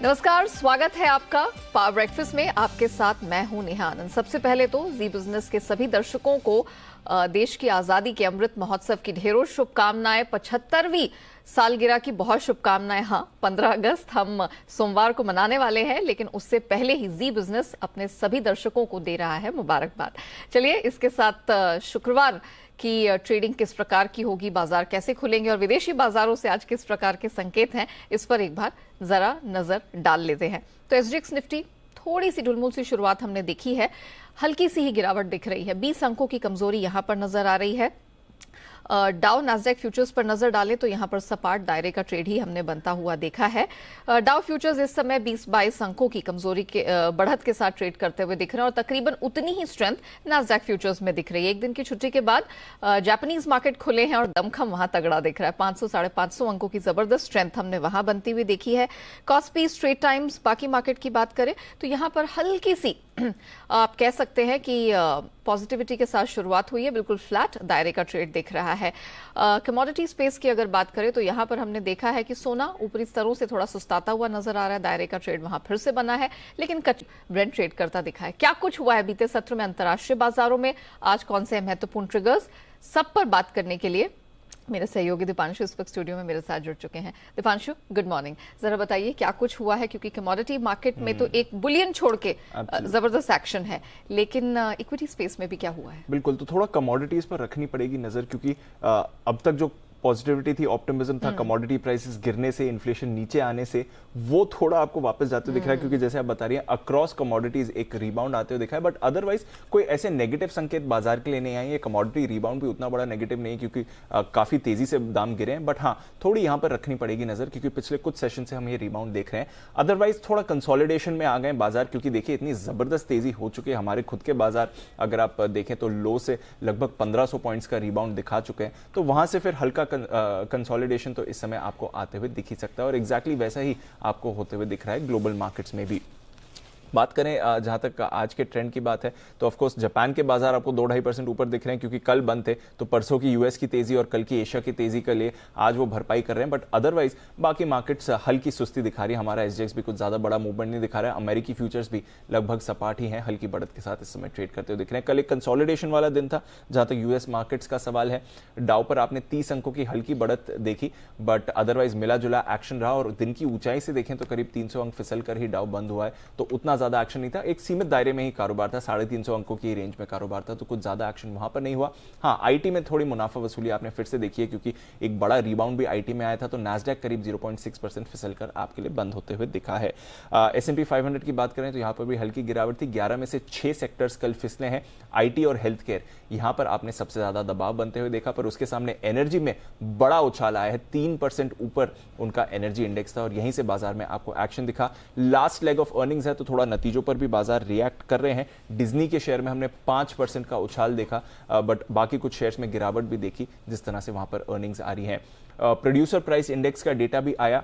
नमस्कार, स्वागत है आपका पावर ब्रेकफास्ट में। आपके साथ मैं हूं नेहा आनंद। सबसे पहले तो जी बिजनेस के सभी दर्शकों को देश की आजादी के अमृत महोत्सव की ढेरों शुभकामनाएं। 75वीं सालगिरह की बहुत शुभकामनाएं। हाँ, 15 अगस्त हम सोमवार को मनाने वाले हैं, लेकिन उससे पहले ही जी बिजनेस अपने सभी दर्शकों को दे रहा है मुबारकबाद। चलिए, इसके साथ शुक्रवार की ट्रेडिंग किस प्रकार की होगी, बाजार कैसे खुलेंगे और विदेशी बाजारों से आज किस प्रकार के संकेत हैं, इस पर एक बार जरा नजर डाल लेते हैं। तो एसजीएक्स निफ्टी थोड़ी सी ढुलमुल सी शुरुआत हमने देखी है, हल्की सी ही गिरावट दिख रही है। 20 अंकों की कमजोरी यहां पर नजर आ रही है। डाउ नैस्डैक फ्यूचर्स पर नजर डालें तो यहां पर सपाट दायरे का ट्रेड ही हमने बनता हुआ देखा है। डाउ फ्यूचर्स इस समय 20-22 अंकों की कमजोरी के बढ़त के साथ ट्रेड करते हुए दिख रहे हैं और तकरीबन उतनी ही स्ट्रेंथ नैस्डैक फ्यूचर्स में दिख रही है। एक दिन की छुट्टी के बाद जापानीज मार्केट खुले हैं और दमखम वहां तगड़ा दिख रहा है। 500-550 अंकों की जबरदस्त स्ट्रेंथ हमने वहां बनती हुई देखी है। कॉस्पी, स्ट्रेट टाइम्स, बाकी मार्केट की बात करें तो यहां पर हल्की सी आप कह सकते हैं कि पॉजिटिविटी के साथ शुरुआत हुई है। बिल्कुल फ्लैट दायरे का ट्रेड दिख रहा है। कमोडिटी स्पेस की अगर बात करें तो यहां पर हमने देखा है कि सोना ऊपरी स्तरों से थोड़ा सुस्ताता हुआ नजर आ रहा है। दायरे का ट्रेड वहां फिर से बना है, लेकिन ब्रेंट ट्रेड करता दिखा है। क्या कुछ हुआ है बीते सत्र में अंतर्राष्ट्रीय बाजारों में, आज कौन से महत्वपूर्ण ट्रिगर्स, सब पर बात करने के लिए मेरे सहयोगी दीपांशु इस वक्त स्टूडियो में मेरे साथ जुड़ चुके हैं। Deepanshu, good morning. जरा बताइए क्या कुछ हुआ है, क्योंकि कमोडिटी मार्केट में तो एक बुलियन छोड़ के जबरदस्त एक्शन है, लेकिन इक्विटी स्पेस में भी क्या हुआ है? बिल्कुल, तो थोड़ा कमोडिटीज पर रखनी पड़ेगी नजर, क्योंकि अब तक जो पॉजिटिविटी थी, ऑप्टिमिज्म था, कमोडिटी प्राइसेस गिरने से, इन्फ्लेशन नीचे आने से, वो थोड़ा आपको वापस जाते हुए दिख रहा है। क्योंकि जैसे आप बता रही हैं, अक्रॉस कमोडिटीज एक रिबाउंड आते हुए दिखा है, बट अदरवाइज कोई ऐसे नेगेटिव संकेत बाजार के लिए नहीं आए। ये कमोडिटी रिबाउंड भी उतना बड़ा नेगेटिव नहीं, क्योंकि काफी तेजी से दाम गिरे हैं। बट हाँ, थोड़ी यहां पर रखनी पड़ेगी नजर, क्योंकि पिछले कुछ सेशन से हम ये रिबाउंड देख रहे हैं। अदरवाइज थोड़ा कंसोलिडेशन में आ गए बाजार, क्योंकि देखिए इतनी जबरदस्त तेजी हो चुकी है। हमारे खुद के बाजार अगर आप देखें तो लो से लगभग 1500 पॉइंट्स का रिबाउंड दिखा चुके हैं, तो वहां से फिर हल्का कंसोलिडेशन तो इस समय आपको आते हुए दिख ही सकता है, और एग्जैक्टली वैसा ही आपको होते हुए दिख रहा है ग्लोबल मार्केट्स में भी। बात करें जहां तक आज के ट्रेंड की बात है, तो ऑफकोर्स जापान के बाजार आपको 2-2.5% ऊपर दिख रहे हैं, क्योंकि कल बंद थे, तो परसों की यूएस की तेजी और कल की एशिया की तेजी के लिए आज वो भरपाई कर रहे हैं। बट अदरवाइज बाकी मार्केट्स हल्की सुस्ती दिखा रही है। हमारा एसजीएक्स भी कुछ ज्यादा बड़ा मूवमेंट नहीं दिखा रहा है। अमेरिकी फ्यूचर्स भी लगभग सपाट ही है, हल्की बढ़त के साथ इस समय ट्रेड करते हुए दिख रहे हैं। कल एक कंसोलिडेशन वाला दिन था जहां तक यूएस मार्केट्स का सवाल है। डाउ पर आपने 30 अंकों की हल्की बढ़त देखी, बट अदरवाइज मिला जुला एक्शन रहा, और दिन की ऊंचाई से देखें तो करीब 300 अंक फिसल कर ही डाउ बंद हुआ है, तो उतना ज्यादा एक्शन नहीं था। एक सीमित दायरे में ही कारोबार था, 350 अंकों की रेंज में कारोबार था, तो कुछ ज्यादा एक्शन वहां पर नहीं हुआ। हाँ, आईटी में थोड़ी मुनाफा वसूली आपने फिर से देखी है, क्योंकि एक बड़ा रिबाउंड भी आईटी में आया था, तो नैस्डैक करीब 0.6% फिसल कर आपके लिए बंद होते हुए दिखा है। S&P 500 की बात करें तो यहां पर भी हल्की गिरावट थी। 11 में से 6 सेक्टर्स कल फिसले हैं। आईटी और हेल्थ केयर यहां पर आपने सबसे ज्यादा दबाव बनते हुए देखा, पर उसके सामने एनर्जी में बड़ा उछाल आया है। 3% ऊपर उनका एनर्जी इंडेक्स था, और यहीं से बाजार में आपको एक्शन दिखा। लास्ट लेग ऑफ अर्निंग्स है, तो थोड़ा नतीजों पर भी बाजार रिएक्ट कर रहे हैं। डिज्नी के शेयर में हमने 5% का उछाल देखा, बट बाकी कुछ शेयर्स में गिरावट भी देखी, जिस तरह से वहां पर अर्निंग्स आ रही हैं। प्रोड्यूसर प्राइस इंडेक्स का डेटा भी आया।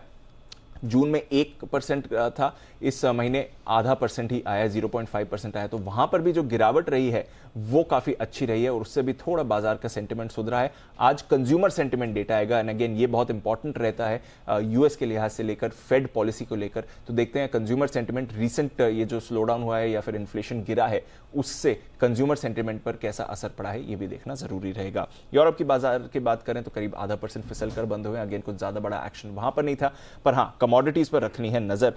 जून में 1% था, इस महीने 0.5% ही आया, 0.5% आया, तो वहां पर भी जो गिरावट रही है वो काफी अच्छी रही है, और उससे भी थोड़ा बाजार का सेंटिमेंट सुधरा है। आज कंज्यूमर सेंटिमेंट डेटा आएगा, एंड अगेन ये बहुत इंपॉर्टेंट रहता है यूएस के लिहाज से लेकर, फेड पॉलिसी को लेकर। तो देखते हैं कंज्यूमर सेंटिमेंट, रीसेंट ये जो स्लो डाउन हुआ है या फिर इन्फ्लेशन गिरा है, उससे कंज्यूमर सेंटिमेंट पर कैसा असर पड़ा है, ये भी देखना जरूरी रहेगा। यूरोप की बाजार की बात करें तो करीब 0.5% फिसल कर बंद हुए। अगेन कुछ ज्यादा बड़ा एक्शन वहां पर नहीं था, पर हाँ, कमोडिटीज पर रखनी है नजर।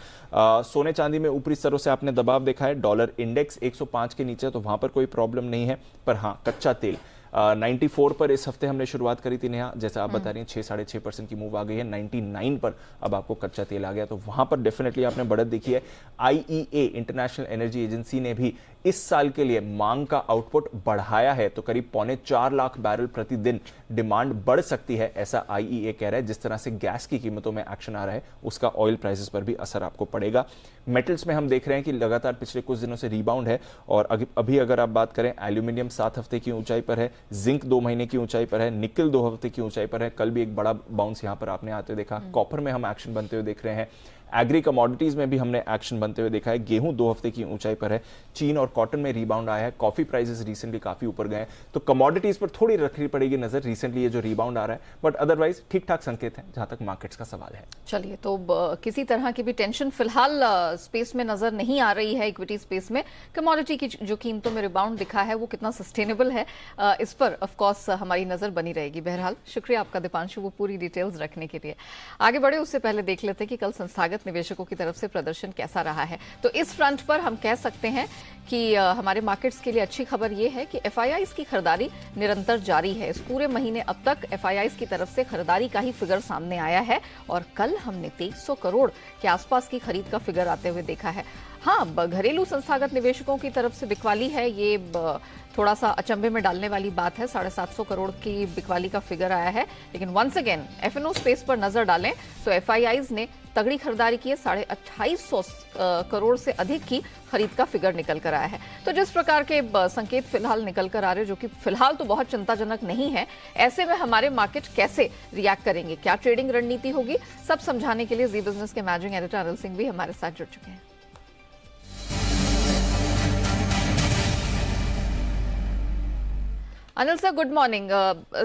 सोने चांदी में ऊपरी स्तरों से आपने दबाव देखा है। डॉलर इंडेक्स 105 के नीचे, तो वहां पर कोई प्रॉब्लम नहीं है, पर हाँ, कच्चा तेल 94 पर इस हफ्ते हमने शुरुआत करी थी नेहा, जैसा आप बता रही हैं 6-6.5% की मूव आ गई है। 99 पर अब आपको कच्चा तेल आ गया, तो वहां पर डेफिनेटली आपने बढ़त देखी है। आईईए, इंटरनेशनल एनर्जी एजेंसी, ने भी इस साल के लिए मांग का आउटपुट बढ़ाया है, तो करीब 4.25 लाख बैरल प्रतिदिन डिमांड बढ़ सकती है, ऐसा आईईए कह रहा है। जिस तरह से गैस की कीमतों में एक्शन आ रहा है, उसका ऑयल प्राइसेस पर भी असर आपको पड़ेगा। मेटल्स में हम देख रहे हैं कि लगातार पिछले कुछ दिनों से रिबाउंड है, और अभी अगर आप बात करें, एल्यूमिनियम 7 हफ्ते की ऊंचाई पर है, जिंक 2 महीने की ऊंचाई पर है, निकल 2 हफ्ते की ऊंचाई पर है। कल भी एक बड़ा बाउंस यहां पर आपने आते देखा। कॉपर में हम एक्शन बनते हुए देख रहे हैं। एग्री कमोडिटीज में भी हमने एक्शन बनते हुए देखा है। गेहूं 2 हफ्ते की ऊंचाई पर है, चीन और कॉटन में रिबाउंड आया है, कॉफी प्राइसेस रिसेंटली काफी ऊपर गए हैं, तो कमोडिटीज पर थोड़ी रखनी पड़ेगी नजर। रिसेंटली ये जो रिबाउंड आ रहा है, बट अदरवाइज ठीक ठाक संकेत है जहां तक मार्केट्स का सवाल है। चलिए, तो किसी तरह की भी टेंशन फिलहाल स्पेस में नजर नहीं आ रही है। इक्विटी स्पेस में कमोडिटी की जो कीमतों में रिबाउंड दिखा है वो कितना सस्टेनेबल है, इस पर ऑफ कोर्स हमारी नजर बनी रहेगी। बहरहाल शुक्रिया आपका दीपांशु, वो पूरी डिटेल्स रखने के लिए। आगे बढ़े उससे पहले देख लेते हैं कि कल संस्थागत निवेशकों की तरफ से प्रदर्शन कैसा रहा है। तो इस फ्रंट पर हम कह सकते हैं कि हमारे मार्केट्स के लिए अच्छी खबर यह है कि एफआईआईज की खरीदारी निरंतर जारी है। इस पूरे महीने अब तक एफआईआईज की तरफ से खरीदारी का ही फिगर सामने आया है और कल हमने 2300 करोड़ के आसपास की खरीद का फिगर आते हुए देखा है। हाँ, घरेलू संस्थागत निवेशकों की तरफ से बिकवाली है, ये थोड़ा सा अचंभे में डालने वाली बात है। 750 करोड़ की बिकवाली का फिगर आया है, लेकिन वंस अगेन एफएनओ स्पेस पर नजर डालें तो एफआईआईज ने तगड़ी खरीदारी की है। 2850 करोड़ से अधिक की खरीद का फिगर निकल कर आया है। तो जिस प्रकार के संकेत फिलहाल निकल कर आ रहे, जो कि फिलहाल तो बहुत चिंताजनक नहीं है, ऐसे में हमारे मार्केट कैसे रिएक्ट करेंगे, क्या ट्रेडिंग रणनीति होगी, सब समझाने के लिए जी बिजनेस के मैनेजिंग एडिटर अनिल सिंह भी हमारे साथ जुड़ चुके हैं। Anil sir, good morning.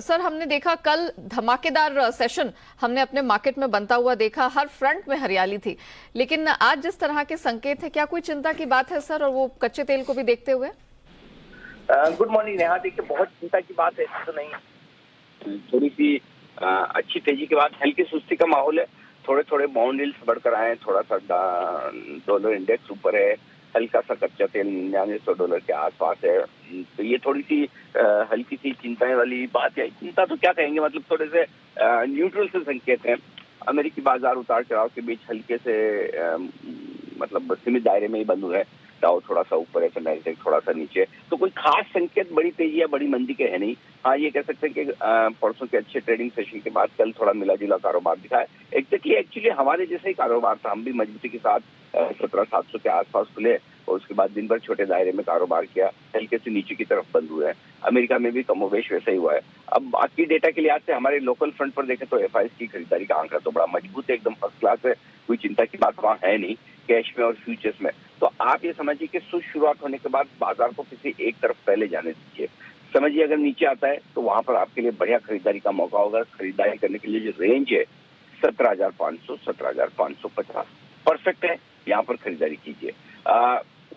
Sir, हमने देखा कल धमाकेदार सेशन हमने अपने मार्केट में बनता हुआ देखा, हर फ्रंट में हरियाली थी, लेकिन आज जिस तरह के संकेत है, क्या कोई चिंता की बात है सर, और वो कच्चे तेल को भी देखते हुए? Good morning Neha. देखिए, बहुत चिंता की बात है तो नहीं, थोड़ी सी अच्छी तेजी के बाद हल्की सुस्ती का माहौल है। थोड़े थोड़े बॉन्ड यील्ड्स बढ़कर आए, थोड़ा सा डॉलर इंडेक्स ऊपर है, हल्का सा कच्चा तेल $99 के आसपास है। तो ये थोड़ी सी हल्की सी चिंताएं वाली बात है। चिंता तो क्या कहेंगे, मतलब थोड़े से न्यूट्रल से संकेत हैं। अमेरिकी बाजार उतार चढ़ाव के बीच हल्के से मतलब सीमित दायरे में ही बंद हुआ है। डाउ थोड़ा सा ऊपर है तो नैस्डैक थोड़ा सा नीचे, तो कोई खास संकेत बड़ी तेजी या बड़ी मंदी के है नहीं। हाँ, ये कह सकते हैं कि परसों के अच्छे ट्रेडिंग सेशन के बाद कल थोड़ा मिला जुला कारोबार दिखा है। एक्चुअली हमारे जैसे ही कारोबार था, हम भी मजबूती के साथ 17,700 के आसपास खुले और उसके बाद दिन भर छोटे दायरे में कारोबार किया, हल्के से नीचे की तरफ बंद हुए हैं। अमेरिका में भी कमोवेश वैसा ही हुआ है। अब बाकी डेटा के लिहाज से हमारे लोकल फ्रंट पर देखें तो एफआईआईज की खरीदारी का आंकड़ा तो बड़ा मजबूत है, एकदम फर्स्ट क्लास है, कोई चिंता की बात वहाँ है नहीं कैश में और फ्यूचर्स में। तो आप ये समझिए कि शुरुआत होने के बाद बाजार को किसी एक तरफ पहले जाने दीजिए। समझिए अगर नीचे आता है तो वहां पर आपके लिए बढ़िया खरीदारी का मौका होगा। खरीदारी करने के लिए जो रेंज है 17,500 17,550 परफेक्ट है, यहाँ पर खरीदारी कीजिए।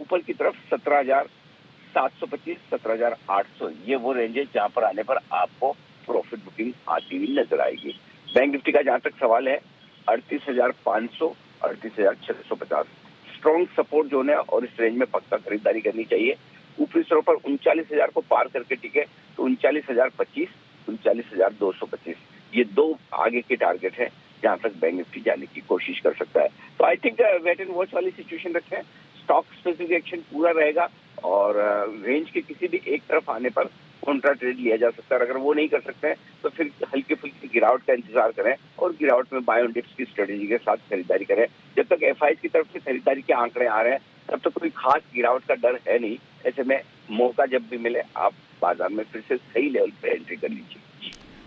ऊपर की तरफ 17,725 17,800 ये वो रेंज है जहां पर आने पर आपको प्रॉफिट बुकिंग आती हुई नजर आएगी। बैंक निफ्टी का जहां तक सवाल है 38,500 38,650 स्ट्रॉन्ग सपोर्ट जोन है और इस रेंज में पक्का खरीदारी करनी चाहिए। ऊपरी स्तरों पर 39,000 को पार करके टिके तो 39,025 39,225 ये दो आगे के टारगेट है जहां तक बैंक निफ्टी जाने की कोशिश कर सकता है। तो I think wait and watch वाली सिचुएशन रखें। स्टॉक स्पेसिफिक एक्शन पूरा रहेगा और रेंज के किसी भी एक तरफ आने पर कॉन्ट्रा ट्रेड लिया जा सकता है। अगर वो नहीं कर सकते हैं तो फिर हल्की फुल्की गिरावट का इंतजार करें और गिरावट में बाय ऑन डिप्स की स्ट्रेटेजी के साथ खरीदारी करें। जब तक एफआईआईज की तरफ से खरीदारी के आंकड़े आ रहे हैं तब तक कोई खास गिरावट का डर है नहीं। ऐसे में मौका जब भी मिले आप बाजार में फिर से सही लेवल पे एंट्री कर लीजिए।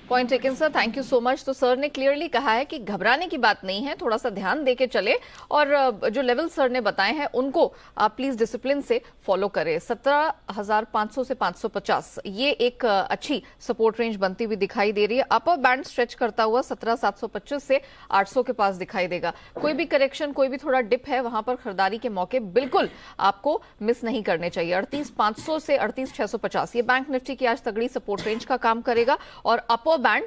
Point taken sir, thank you so much. तो सर ने क्लियरली कहा है कि घबराने की बात नहीं है, थोड़ा सा ध्यान देके चले और जो लेवल सर ने बताए हैं उनको आप प्लीज डिसिप्लिन से फॉलो करें। 17,500 से 550 ये एक अच्छी सपोर्ट रेंज बनती हुई दिखाई दे रही है। अपर बैंड स्ट्रेच करता हुआ 17,725 से 800 के पास दिखाई देगा। कोई भी करेक्शन, कोई भी थोड़ा डिप है, वहां पर खरीदारी के मौके बिल्कुल आपको मिस नहीं करने चाहिए। 38,500 से 38,650 ये बैंक निफ्टी की आज तगड़ी सपोर्ट रेंज का काम करेगा और अपर बैंड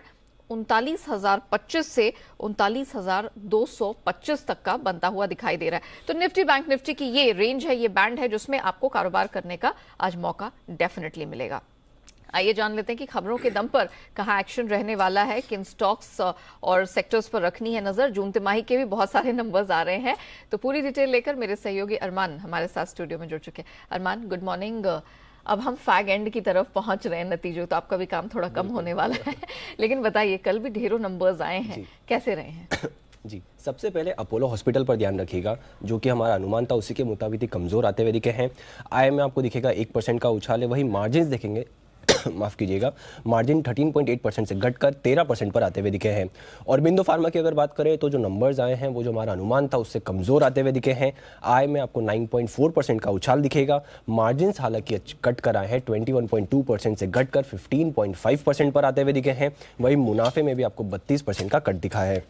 39,025 से 39,225 तक का बनता हुआ दिखाई दे रहा है। तो निफ्टी बैंक निफ्टी की ये रेंज है, ये बैंड है जिसमें आपको कारोबार करने का आज मौका डेफिनेटली मिलेगा। आइए जान लेते हैं कि खबरों के दम पर कहां एक्शन रहने वाला है, किन स्टॉक्स और सेक्टर्स पर रखनी है नजर। जून तिमाही के भी बहुत सारे नंबर्स आ रहे हैं, तो पूरी डिटेल लेकर मेरे सहयोगी अरमान हमारे साथ स्टूडियो में जुड़ चुके हैं। अरमान, गुड मॉर्निंग। अब हम फैग एंड की तरफ पहुंच रहे हैं नतीजों, तो आपका भी काम थोड़ा कम होने वाला है, लेकिन बताइए कल भी ढेरों नंबर्स आए हैं, कैसे रहे हैं? जी, सबसे पहले अपोलो हॉस्पिटल पर ध्यान रखिएगा, जो कि हमारा अनुमान था उसी के मुताबिक कमजोर आते हुए दिखे हैं। आय में आपको दिखेगा 1% का उछाल है, वही मार्जिन देखेंगे माफ़ कीजिएगा, मार्जिन 13.8% से घटकर 13% पर आते हुए दिखे हैं। और बिंदु फार्मा की अगर बात करें तो जो नंबर्स आए हैं वो जो हमारा अनुमान था उससे कमज़ोर आते हुए दिखे हैं। आय में आपको 9.4% का उछाल दिखेगा। मार्जिन्स हालांकि कट कर आए हैं 21.2% से घटकर 15.5% पर आते हुए दिखे हैं। वहीं मुनाफे में भी आपको 32% का कट दिखा है।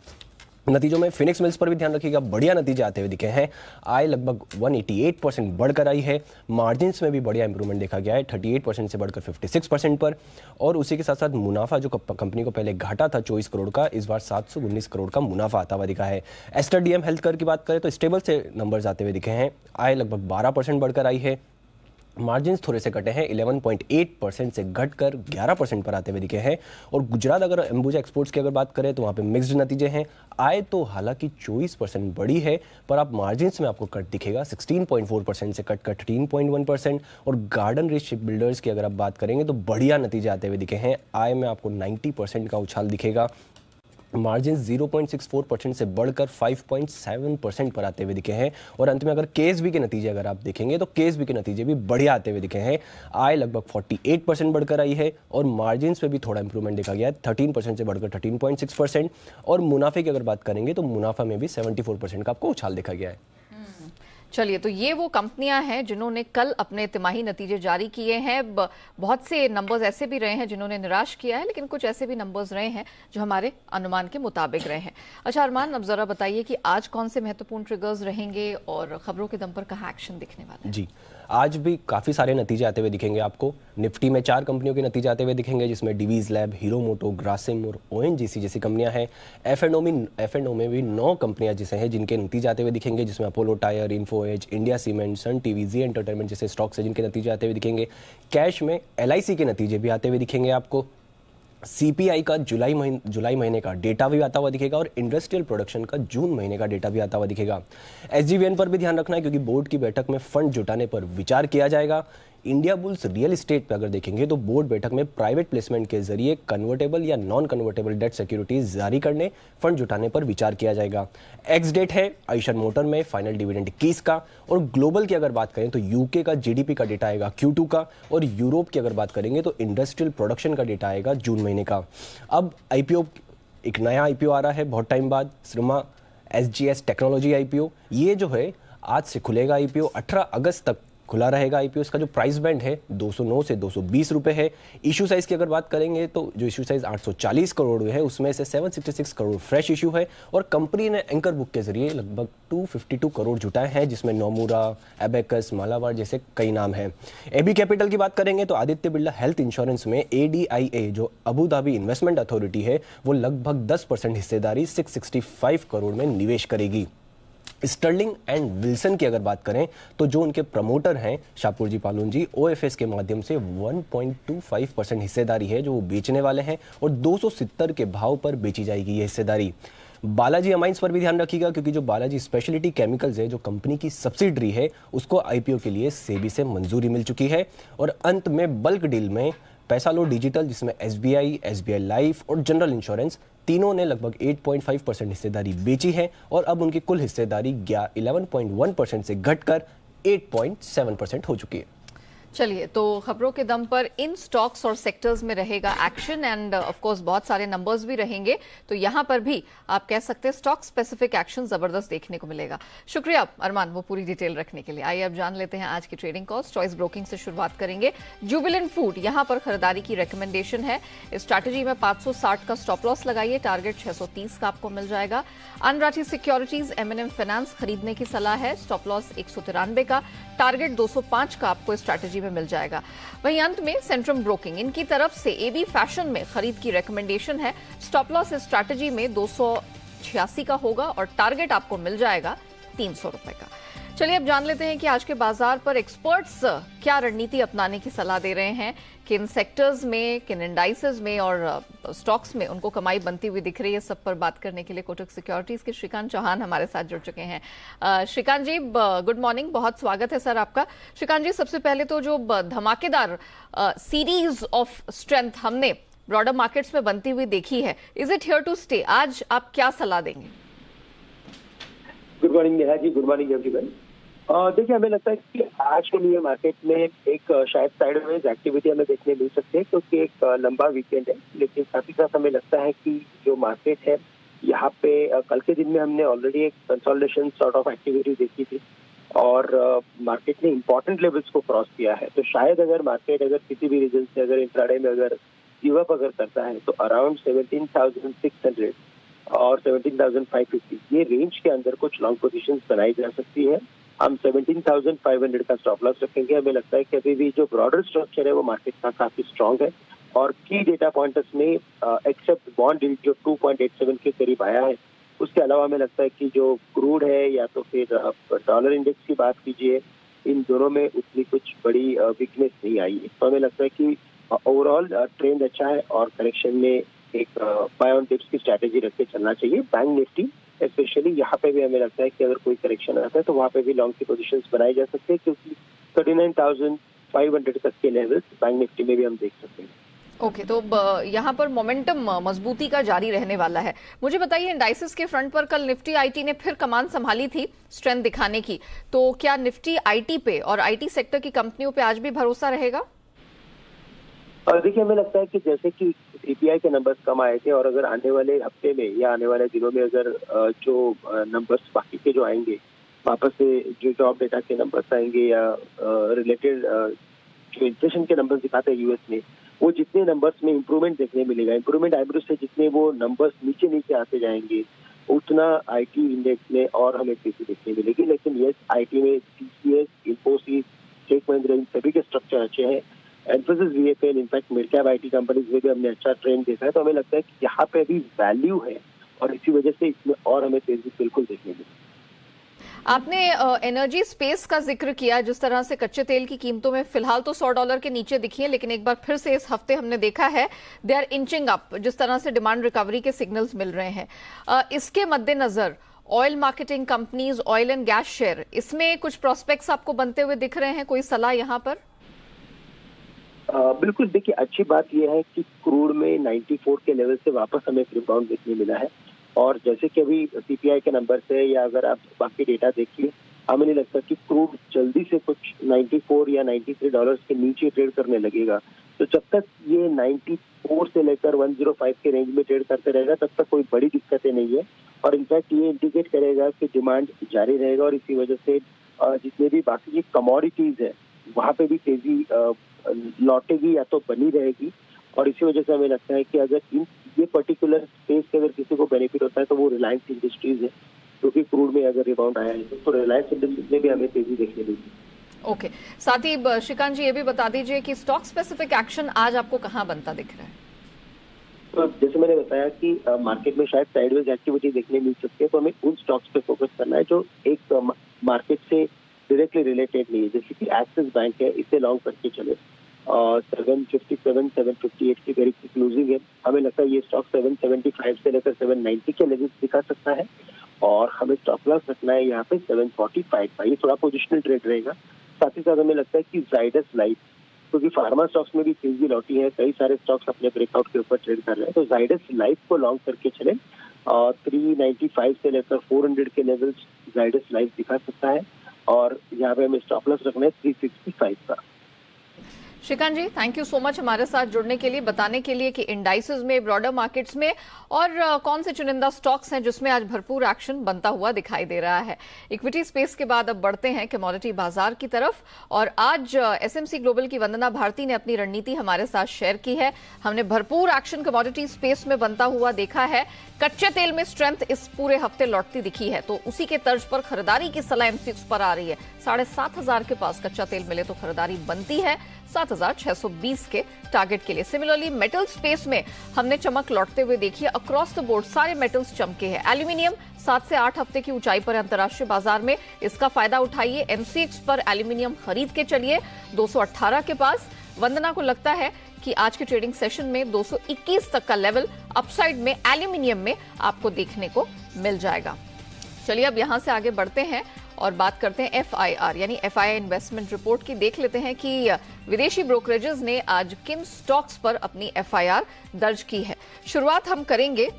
नतीजों में फिनिक्स मिल्स पर भी ध्यान रखिएगा, बढ़िया नतीजे आते हुए दिखे हैं। आय लगभग 188% बढ़कर आई है। मार्जिन्स में भी बढ़िया इंप्रूवमेंट देखा गया है, 38% से बढ़कर 56% पर। और उसी के साथ साथ मुनाफा जो कंपनी को पहले घाटा था 24 करोड़ का, इस बार 719 करोड़ का मुनाफा आता हुआ दिखा है। एस्टर डीएम हेल्थ केयर की बात करें तो स्टेबल से नंबर्स आते हुए दिखे हैं। आय लगभग 12% बढ़कर आई है। मार्जिन्स थोड़े से घटे हैं, 11.8% से घटकर 11% पर आते हुए दिखे हैं। और गुजरात अगर अंबुजा एक्सपोर्ट्स की अगर बात करें तो वहाँ पे मिक्स्ड नतीजे हैं। आय तो हालांकि 24% बढ़ी है, पर आप मार्जिन्स में आपको कट दिखेगा, 16.4% से कट कर 13.1%। और गार्डन रिच शिप बिल्डर्स की अगर आप बात करेंगे तो बढ़िया नतीजे आते हुए दिखे हैं। आय में आपको 90% का उछाल दिखेगा। मार्जिन 0.64% से बढ़कर 5.7% पर आते हुए दिखे हैं। और अंत में अगर केएसबी के नतीजे अगर आप देखेंगे तो केएसबी के नतीजे भी बढ़िया आते हुए दिखे हैं। आय लगभग 48% बढ़कर आई है और मार्जिन्स पे भी थोड़ा इंप्रूवमेंट देखा गया है, 13% से बढ़कर 13.6%। और मुनाफे की अगर बात करेंगे तो मुनाफा में भी 74% का आपको उछाल देखा गया है। चलिए, तो ये वो कंपनियां हैं जिन्होंने कल अपने तिमाही नतीजे जारी किए हैं। बहुत से नंबर्स ऐसे भी रहे हैं जिन्होंने निराश किया है, लेकिन कुछ ऐसे भी नंबर्स रहे हैं जो हमारे अनुमान के मुताबिक रहे हैं। अच्छा अरमान, अब जरा बताइए कि आज कौन से महत्वपूर्ण ट्रिगर्स रहेंगे और खबरों के दम पर कहाँ एक्शन दिखने वाला है? जी, आज भी काफ़ी सारे नतीजे आते हुए दिखेंगे आपको। निफ्टी में 4 कंपनियों के नतीजे आते हुए दिखेंगे, जिसमें डिवीज लैब, हीरो मोटो, ग्रासिम और ओएनजीसी जैसी कंपनियां हैं। एफ&ओ में भी 9 कंपनियां जैसे हैं जिनके नतीजे आते हुए दिखेंगे, जिसमें Apollo Tyre, Info Edge, India Cement, Sun TV, Zee Entertainment जैसे स्टॉक्स हैं जिनके नतीजे आते हुए दिखेंगे। कैश में एलआईसी के नतीजे भी आते हुए दिखेंगे आपको। सीपीआई का जुलाई महीने का डेटा भी आता हुआ दिखेगा और इंडस्ट्रियल प्रोडक्शन का जून महीने का डेटा भी आता हुआ दिखेगा। एसजीवीएन पर भी ध्यान रखना है क्योंकि बोर्ड की बैठक में फंड जुटाने पर विचार किया जाएगा। इंडिया बुल्स रियल एस्टेट पर अगर देखेंगे तो बोर्ड बैठक में प्राइवेट प्लेसमेंट के जरिए कन्वर्टेबल या नॉन कन्वर्टेबल डेट सिक्योरिटीज जारी करने, फंड जुटाने पर विचार किया जाएगा। एक्स डेट है आइशर मोटर में फाइनल डिविडेंड 21 का। और ग्लोबल की अगर बात करें तो यूके का जीडीपी का डेटा आएगा Q2 का। और यूरोप की अगर बात करेंगे तो इंडस्ट्रियल प्रोडक्शन का डेटा आएगा जून महीने का। अब आईपीओ, एक नया आईपीओ आ रहा है बहुत टाइम बाद, सिरमा SGS टेक्नोलॉजी आईपीओ। ये जो है आज से खुलेगा आईपीओ, 18 अगस्त तक खुला रहेगा आईपीओ। इसका जो प्राइस बैंड है 209 से 220 रुपए है। इशू साइज की अगर बात करेंगे तो जो इशू साइज 840 करोड़ है उसमें से 766 करोड़ फ्रेश इशू है। और कंपनी ने एंकर बुक के जरिए लगभग 252 करोड़ जुटाए हैं, जिसमें नोमुरा, एबेकस, मालाबार जैसे कई नाम हैं। एबी कैपिटल की बात करेंगे तो आदित्य बिरला हेल्थ इंश्योरेंस में ADIA जो अबू धाबी इन्वेस्टमेंट अथॉरिटी है वो लगभग 10% हिस्सेदारी 665 करोड़ में निवेश करेगी। स्टर्लिंग एंड विल्सन की अगर बात करें तो जो उनके प्रमोटर हैं शाहपुर जी पालून जी, OFS के माध्यम से 1.25% हिस्सेदारी है जो वो बेचने वाले हैं और 270 के भाव पर बेची जाएगी ये हिस्सेदारी। बालाजी अमाइंस पर भी ध्यान रखिएगा क्योंकि जो बालाजी स्पेशलिटी केमिकल्स है जो कंपनी की सब्सिडरी है उसको आईपीओ के लिए सेबी से मंजूरी मिल चुकी है। और अंत में बल्क डील में पैसालो डिजिटल जिसमें SBI लाइफ और जनरल इंश्योरेंस तीनों ने लगभग 8.5% हिस्सेदारी बेची है और अब उनकी कुल हिस्सेदारी 11.1% से घटकर 8.7% हो चुकी है। चलिए, तो खबरों के दम पर इन स्टॉक्स और सेक्टर्स में रहेगा एक्शन एंड ऑफ कोर्स बहुत सारे नंबर्स भी रहेंगे, तो यहां पर भी आप कह सकते हैं स्टॉक स्पेसिफिक एक्शन जबरदस्त देखने को मिलेगा। शुक्रिया अरमान वो पूरी डिटेल रखने के लिए। आइए अब जान लेते हैं आज की ट्रेडिंग कॉस्ट। चॉइस ब्रोकिंग से शुरुआत करेंगे। जुबिलेंट फूड यहां पर खरीदारी की रिकमेंडेशन है। इस स्ट्रैटेजी में 560 का स्टॉप लॉस लगाइए, टारगेट 630 का आपको मिल जाएगा। अनराठी सिक्योरिटीज M&M फाइनेंस खरीदने की सलाह है, स्टॉप लॉस 193 का, टारगेट 205 का आपको स्ट्रैटेजी में मिल जाएगा। वहीं अंत में सेंट्रम ब्रोकिंग इनकी तरफ से AB फैशन में खरीद की रिकमेंडेशन है, स्टॉप लॉस इस स्ट्रैटेजी में 286 का होगा और टारगेट आपको मिल जाएगा 300 रुपए का। चलिए अब जान लेते हैं कि आज के बाजार पर एक्सपर्ट्स क्या रणनीति अपनाने की सलाह दे रहे हैं, किन सेक्टर्स में, किन इंडाइसेस में और स्टॉक्स में उनको कमाई बनती हुई दिख रही है। सब पर बात करने के लिए कोटक सिक्योरिटीज के श्रीकांत चौहान हमारे साथ जुड़ चुके हैं। श्रीकांत जी गुड मॉर्निंग, बहुत स्वागत है सर आपका। श्रीकांत जी, सबसे पहले तो जो धमाकेदार सीरीज ऑफ स्ट्रेंथ हमने ब्रॉडर मार्केट्स में बनती हुई देखी है, is it here to stay? आज आप क्या सलाह देंगे? Good morning Neha ji, good morning everyone. देखिए, हमें लगता है कि आज के लिए मार्केट में एक शायद साइडवेज एक्टिविटी हमें देखने मिल सकती है, क्योंकि एक लंबा वीकेंड है। लेकिन साथ ही साथ हमें लगता है कि जो मार्केट है यहाँ पे कल के दिन में हमने ऑलरेडी एक कंसोलिडेशन सॉर्ट ऑफ एक्टिविटी देखी थी और मार्केट ने इंपॉर्टेंट लेवल्स को क्रॉस किया है। तो शायद अगर मार्केट अगर किसी भी रीजन से अगर इंट्राडे में अगर गिव अप अगर करता है तो अराउंड 17,600 और 17,550 ये रेंज के अंदर कुछ लॉन्ग पोजीशंस बनाई जा सकती है। हम 17,500 का स्टॉप लॉस रखेंगे। हमें लगता है कि अभी भी जो ब्रॉडर स्ट्रक्चर है वो मार्केट का काफी स्ट्रांग है और की डेटा पॉइंट्स में एक्सेप्ट बॉन्ड यील्ड जो 2.87 के करीब आया है, उसके अलावा हमें लगता है कि जो क्रूड है या तो फिर डॉलर इंडेक्स की बात कीजिए, इन दोनों में उतनी कुछ बड़ी वीकनेस नहीं आई है। तो हमें लगता है कि ओवरऑल ट्रेंड अच्छा है और करेक्शन में एक बाय ऑन टिप्स की स्ट्रैटेजी रख के चलना चाहिए। बैंक निफ्टी स्पेशली यहाँ पे भी हमें लगता है कि अगर कोई करेक्शन आता है तो वहाँ पे भी लॉन्ग की पोजीशंस बनाई जा सकते हैं, क्योंकि 39,500 तक के लेवल्स बैंक निफ्टी में भी हम देख सकते हैं। ओके, तो यहाँ पर मोमेंटम मजबूती का जारी रहने वाला है। मुझे बताइए, इंडाइसिस के फ्रंट पर कल निफ्टी आईटी ने फिर कमान संभाली थी स्ट्रेंथ दिखाने की, तो क्या निफ्टी आईटी पे और आईटी सेक्टर की कंपनियों पे आज भी भरोसा रहेगा? देखिए, हमें लगता है कि जैसे कि सीपीआई के नंबर्स कम आए थे और अगर आने वाले हफ्ते में या आने वाले दिनों में अगर जो नंबर्स बाकी के जो आएंगे, वापस से जो जॉब डेटा के नंबर्स आएंगे या रिलेटेड जो इन्फ्लेशन के नंबर्स दिखाते हैं यूएस में, वो जितने नंबर्स में इंप्रूवमेंट देखने मिलेगा, इंप्रूवमेंट एवरेज से जितने वो नंबर्स नीचे नीचे आते जाएंगे, उतना आईटी इंडेक्स में और हमें तेजी देखने मिलेगी। लेकिन यस, आईटी में टीसीएस, इंफोसिस, टेक महिंद्रा, इन सभी के स्ट्रक्चर अच्छे हैं। Emphasis, VFL, in fact mid cap IT companies में भी हमने अच्छा ट्रेंड देखा है। तो हमें लगता है कि यहाँ पे भी वैल्यू है और इसी वजह से इसमें और हमें तेजी बिल्कुल देखने मिलेगी। आपने एनर्जी स्पेस का जिक्र किया, जिस तरह से कच्चे तेल की कीमतों में फिलहाल तो $100 के नीचे दिखी है, लेकिन एक बार फिर से इस हफ्ते हमने देखा है दे आर इंचिंग अप, जिस तरह से डिमांड रिकवरी के सिग्नल्स मिल रहे हैं। इसके मद्देनजर oil marketing companies, oil and gas share, इसमें कुछ प्रोस्पेक्ट्स आपको बनते हुए दिख रहे हैं? कोई सलाह यहाँ पर? बिल्कुल, देखिए, अच्छी बात यह है कि क्रूड में 94 के लेवल से वापस हमें रिबाउंड देखने मिला है और जैसे कि अभी सीपीआई के नंबर से या अगर आप बाकी डेटा देखिए, हमें नहीं लगता कि क्रूड जल्दी से कुछ 94 या $93 के नीचे ट्रेड करने लगेगा। तो जब तक ये 94 से लेकर 105 के रेंज में ट्रेड करते रहेगा तब तक कोई बड़ी दिक्कतें नहीं है और इनफैक्ट ये इंडिकेट करेगा कि डिमांड जारी रहेगा और इसी वजह से जितने भी बाकी की कमोडिटीज है वहाँ पे भी तेजी लौटेगी या तो बनी रहेगी और इसी वजह से हमें लगता है कि अगर ये पर्टिकुलर स्पेस से अगर किसी को बेनिफिट होता है तो वो रिलायंस इंडस्ट्रीज है, क्योंकि क्रूड में अगर रिबाउंड आया है तो रिलायंस इंडस्ट्रीज में भी हमें तेजी देखने मिलेगी। ओके, साथ ही श्रीकांत जी ये भी बता दीजिए कि स्टॉक स्पेसिफिक एक्शन आज आपको कहाँ बनता दिख रहा है? तो जैसे मैंने बताया कि मार्केट में शायद साइडवेज एक्टिविटी देखने मिल सकती है, तो हमें उन स्टॉक्स पे फोकस करना है जो एक मार्केट से डायरेक्टली रिलेटेड नहीं है। जैसे कि एक्सिस बैंक है, इसे लॉन्ग करके चले 757, 758 के करीब की क्लोजिंग है। हमें लगता है ये स्टॉक 775 से लेकर 790 के लेवल्स दिखा सकता है और हमें स्टॉप लॉस रखना है यहाँ पे 745 का। ये थोड़ा पोजिशनल ट्रेड रहेगा। साथ ही साथ हमें लगता है कि जाइडस लाइफ, क्योंकि फार्मा स्टॉक्स में भी तेजी लौटी है, कई सारे स्टॉक्स अपने ब्रेकआउट के ऊपर ट्रेड कर रहे हैं, तो जाइडस लाइफ को लॉन्ग करके चले 395 से लेकर 400 के लेवल्स जाइडस लाइफ दिखा सकता है और यहाँ पे हमें स्टॉप लॉस रखना है 365 का। श्रीकांत जी, थैंक यू सो मच हमारे साथ जुड़ने के लिए, बताने के लिए कि इंडाइसेस में, ब्रॉडर मार्केट्स में और कौन से चुनिंदा स्टॉक्स हैं जिसमें आज भरपूर एक्शन बनता हुआ दिखाई दे रहा है। इक्विटी स्पेस के बाद अब बढ़ते हैं कमोडिटी बाजार की तरफ और आज एसएमसी ग्लोबल की वंदना भारती ने अपनी रणनीति हमारे साथ शेयर की है। हमने भरपूर एक्शन कमोडिटी स्पेस में बनता हुआ देखा है। कच्चे तेल में स्ट्रेंथ इस पूरे हफ्ते लौटती दिखी है, तो उसी के तर्ज पर खरीदारी की सलाह एमसीएक्स पर आ रही है। 7,500 के पास कच्चा तेल मिले तो खरीदारी बनती है 7,620 के टारगेट के लिए। सिमिलरली मेटल स्पेस में हमने चमक लौटते हुए देखी है। अक्रॉस द बोर्ड सारे मेटल्स चमके हैं। एल्यूमिनियम 7 से 8 हफ्ते की ऊंचाई पर अंतर्राष्ट्रीय बाजार में, इसका फायदा उठाइए। एमसीएक्स पर एल्यूमिनियम खरीद के चलिए 218 के पास। वंदना को लगता है कि आज के ट्रेडिंग सेशन में 221 तक का लेवल अपसाइड में एल्यूमिनियम में आपको देखने को मिल जाएगा। चलिए अब यहां से आगे बढ़ते हैं और बात करते हैं एफआईआर यानी एफआईआई इन्वेस्टमेंट रिपोर्ट की। देख लेते हैं कि विदेशी ब्रोकरेजेस ने आज किन स्टॉक्स पर अपनी एफआईआर दर्ज की है। शुरुआत हम करेंगे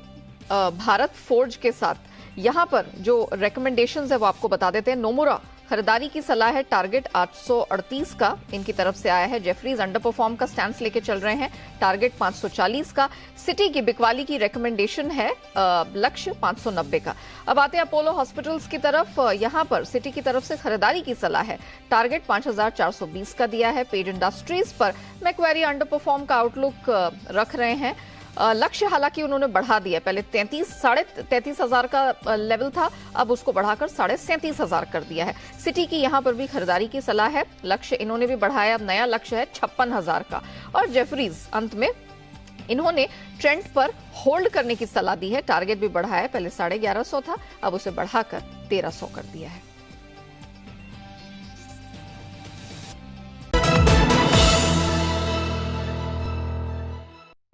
भारत फोर्ज के साथ। यहां पर जो रिकमेंडेशंस है वो आपको बता देते हैं। नोमुरा खरीदारी की सलाह है टारगेट 838 का इनकी तरफ से आया है। जेफरीज अंडर परफॉर्म का स्टैंस लेके चल रहे हैं, टारगेट 540 का। सिटी की बिकवाली की रिकमेंडेशन है लक्ष्य 590 का। अब आते हैं अपोलो हॉस्पिटल्स की तरफ। यहां पर सिटी की तरफ से खरीदारी की सलाह है, टारगेट 5420 का दिया है। पेज इंडस्ट्रीज पर मैक्वेरी अंडर परफॉर्म का आउटलुक रख रहे हैं। लक्ष्य हालांकि उन्होंने बढ़ा दिया, पहले 33,500 का लेवल था, अब उसको बढ़ाकर 37,500 कर दिया है। सिटी की यहां पर भी खरीदारी की सलाह है, लक्ष्य इन्होंने भी बढ़ाया, अब नया लक्ष्य है 56,000 का। और जेफरीज अंत में इन्होंने ट्रेंड पर होल्ड करने की सलाह दी है, टारगेट भी बढ़ाया है, पहले 1150 था, अब उसे बढ़ाकर 1300 कर दिया है।